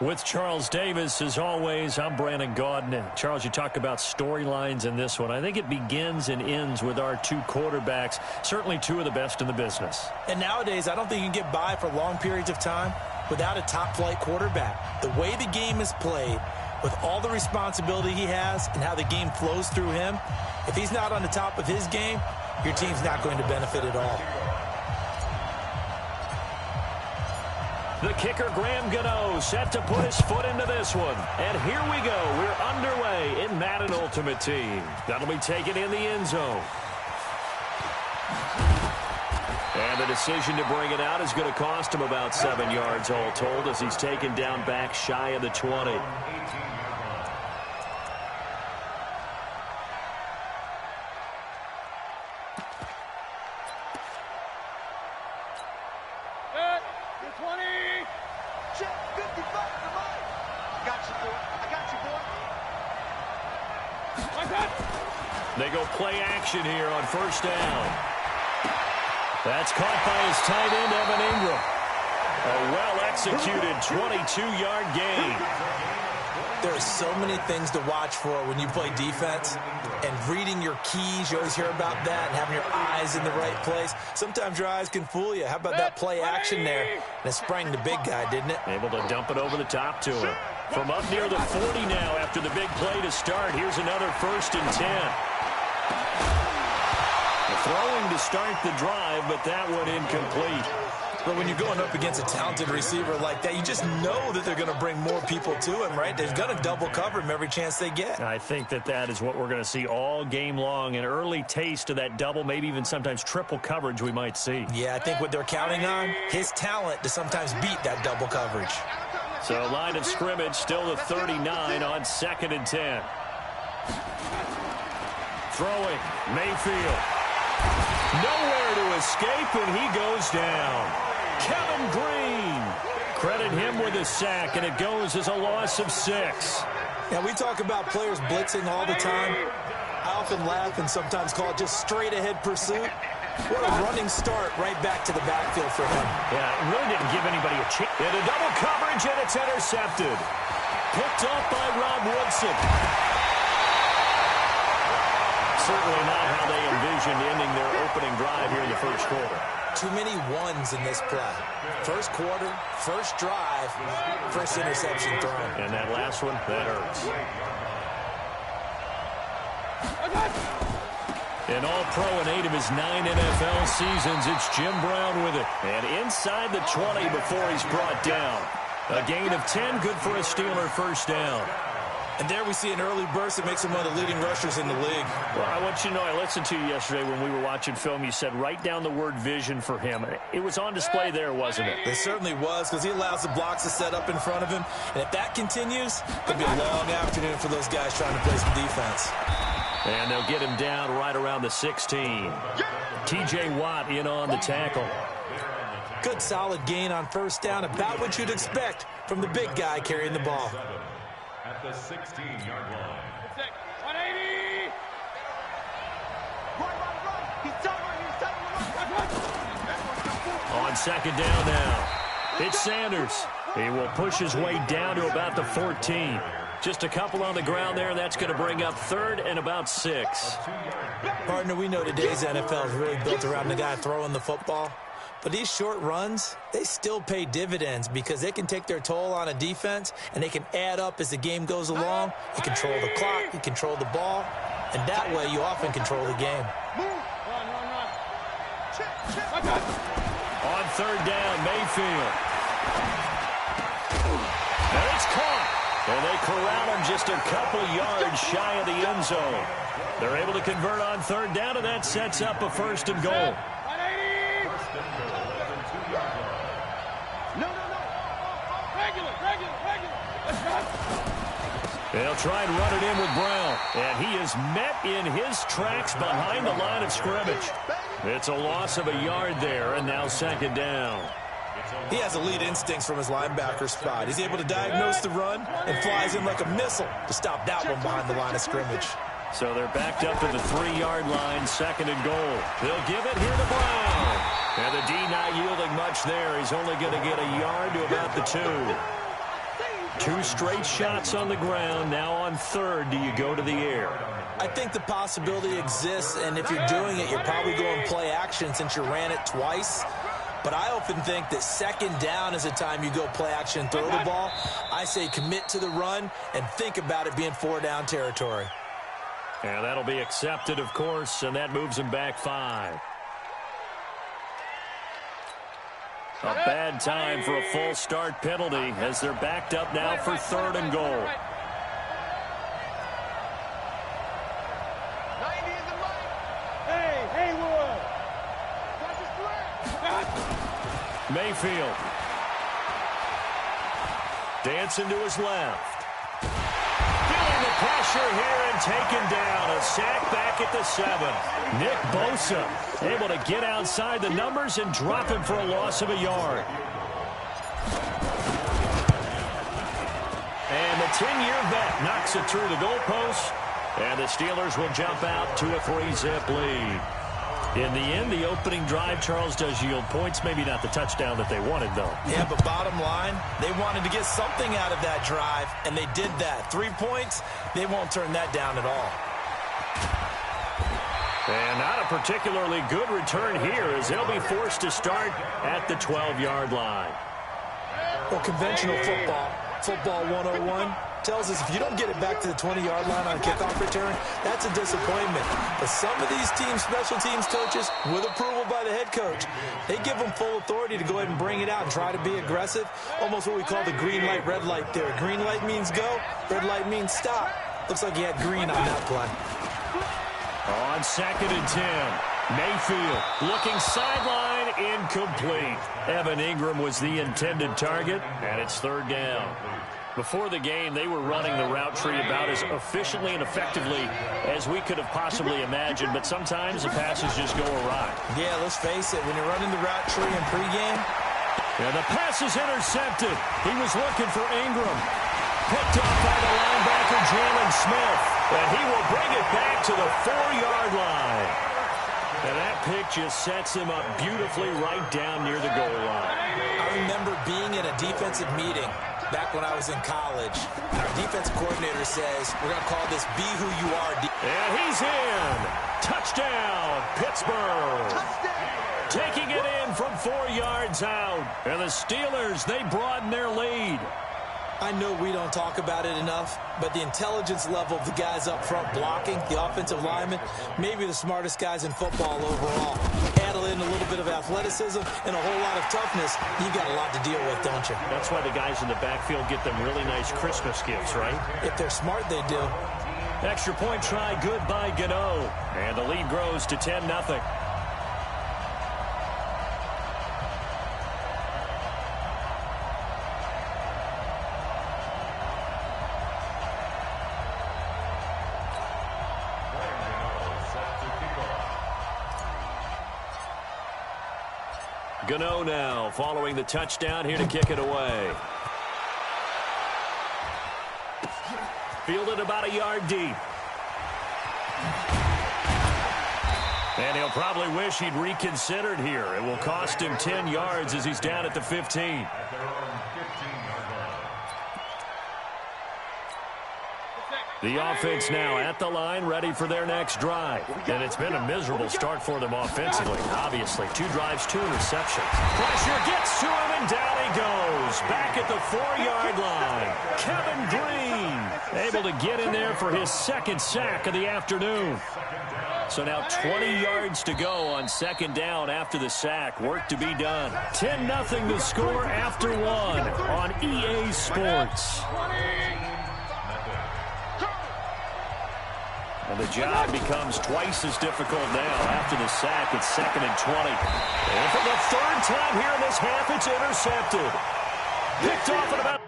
With Charles Davis, as always, I'm Brandon Gaudin. And Charles, you talk about storylines in this one. I think it begins and ends with our two quarterbacks, certainly two of the best in the business. And nowadays, I don't think you can get by for long periods of time without a top-flight quarterback. The way the game is played, with all the responsibility he has and how the game flows through him, if he's not on the top of his game, your team's not going to benefit at all. The kicker, Graham Gano, set to put his foot into this one. And here we go. We're underway in Madden Ultimate Team. That'll be taken in the end zone. And the decision to bring it out is going to cost him about 7 yards all told as he's taken down back shy of the 20. They go play action here on first down. That's caught by his tight end, Evan Ingram. A well-executed 22-yard gain. There are so many things to watch for when you play defense. And reading your keys, you always hear about that, and having your eyes in the right place. Sometimes your eyes can fool you. How about that play action there? And it sprang the big guy, didn't it? Able to dump it over the top to him. From up near the 40 now after the big play to start. Here's another 1st and 10. Throwing to start the drive, but that one incomplete. But when you're going up against a talented receiver like that, you just know that they're going to bring more people to him, right? They're going to double cover him every chance they get. I think that is what we're going to see all game long. An early taste of that double, maybe even sometimes triple coverage we might see. Yeah, I think what they're counting on, his talent to sometimes beat that double coverage. So line of scrimmage still the 39 on 2nd and 10. Throwing, Mayfield. Nowhere to escape, and he goes down. Kevin Green. Credit him with a sack, and it goes as a loss of 6. Now, we talk about players blitzing all the time. I often laugh and sometimes call it just straight-ahead pursuit. What a running start right back to the backfield for him. Yeah, it really didn't give anybody a chance. Into double coverage, and it's intercepted. Picked off by Rob Woodson. Certainly not how they envisioned ending their opening drive here in the first quarter. Too many ones in this play. First quarter, first drive, first interception thrown. And that last one, that hurts. An all-pro in 8 of his 9 NFL seasons, it's Jim Brown with it. And inside the 20 before he's brought down. A gain of 10, good for a Steeler first down. And there we see an early burst that makes him one of the leading rushers in the league. Well, I want you to know, I listened to you yesterday when we were watching film. You said write down the word vision for him. It was on display there, wasn't it? It certainly was, because he allows the blocks to set up in front of him. And if that continues, it'll be a long afternoon for those guys trying to play some defense. And they'll get him down right around the 16. T.J. Watt in on the tackle. Good solid gain on first down, about what you'd expect from the big guy carrying the ball. At the 16-yard line. 180. On second down now. It's Sanders. He will push his way down to about the 14. Just a couple on the ground there. That's going to bring up 3rd and about 6. Partner, we know today's NFL is really built around the guy throwing the football. But these short runs, they still pay dividends because they can take their toll on a defense, and they can add up as the game goes along. You control the clock, you control the ball, and that way you often control the game. On 3rd down, Mayfield. And it's caught. And they corral him just a couple yards shy of the end zone. They're able to convert on 3rd down, and that sets up a 1st and goal. They'll try and run it in with Brown. And he is met in his tracks behind the line of scrimmage. It's a loss of a yard there, and now 2nd down. He has elite instincts from his linebacker spot. He's able to diagnose the run and flies in like a missile to stop that one behind the line of scrimmage. So they're backed up to the 3-yard line, 2nd and goal. They'll give it here to Brown. And the D not yielding much there. He's only going to get a yard to about the 2. 2 straight shots on the ground. Now on 3rd, do you go to the air? I think the possibility exists, and if you're doing it, you're probably going play action since you ran it twice. But I often think that 2nd down is the time you go play action and throw the ball. I say commit to the run and think about it being 4-down territory. And that'll be accepted, of course, and that moves them back 5. A bad time for a full start penalty as they're backed up now for 3rd and goal. Mayfield. Dancing to his left. Feeling the pressure here and taken down. A sack back at the 7. Nick Bosa able to get outside the numbers and drop him for a loss of a yard. And the 10-year vet knocks it through the goalpost. And the Steelers will jump out to a 3-zip lead. In the end, the opening drive, Charles, does yield points. Maybe not the touchdown that they wanted, though. Yeah, but bottom line, they wanted to get something out of that drive, and they did that. 3 points, they won't turn that down at all. And not a particularly good return here as they'll be forced to start at the 12-yard line. Well, conventional football 101, tells us if you don't get it back to the 20-yard line on a kickoff return, that's a disappointment. But some of these teams, special teams coaches, with approval by the head coach, they give them full authority to go ahead and bring it out and try to be aggressive. Almost what we call the green light, red light theory. Green light means go, red light means stop. Looks like he had green on that play. On 2nd and 10, Mayfield looking sideline, incomplete. Evan Ingram was the intended target, and it's 3rd down. Before the game, they were running the route tree about as efficiently and effectively as we could have possibly imagined, but sometimes the passes just go awry. Yeah, let's face it, when you're running the route tree in pregame. And the pass is intercepted. He was looking for Ingram. Picked off by the linebacker, Jalen Smith, and he will bring it back to the 4-yard line. And that pick just sets him up beautifully right down near the goal line. I remember being in a defensive meeting back when I was in college. Our defensive coordinator says, we're going to call this Be Who You Are. And he's in. Touchdown, Pittsburgh. Touchdown. Taking it in from 4 yards out. And the Steelers, they broaden their lead. I know we don't talk about it enough, but the intelligence level of the guys up front blocking, the offensive linemen, maybe the smartest guys in football overall. Add in a little bit of athleticism and a whole lot of toughness, you've got a lot to deal with, don't you? That's why the guys in the backfield get them really nice Christmas gifts, right? If they're smart, they do. Extra point try, good by Gano. And the lead grows to 10-0. Gano now following the touchdown here to kick it away. Fielded about a yard deep. And he'll probably wish he'd reconsidered here. It will cost him 10 yards as he's down at the 15. The offense now at the line, ready for their next drive. And it's been a miserable start for them offensively, obviously. 2 drives, 2 interceptions. Pressure gets to him, and down he goes. Back at the 4-yard line. Kevin Green able to get in there for his 2nd sack of the afternoon. So now 20 yards to go on 2nd down after the sack. Work to be done. 10-0 to score after 1 on EA Sports. And the job becomes twice as difficult now after the sack. It's 2nd and 20. And for the 3rd time here in this half, it's intercepted. Picked off at about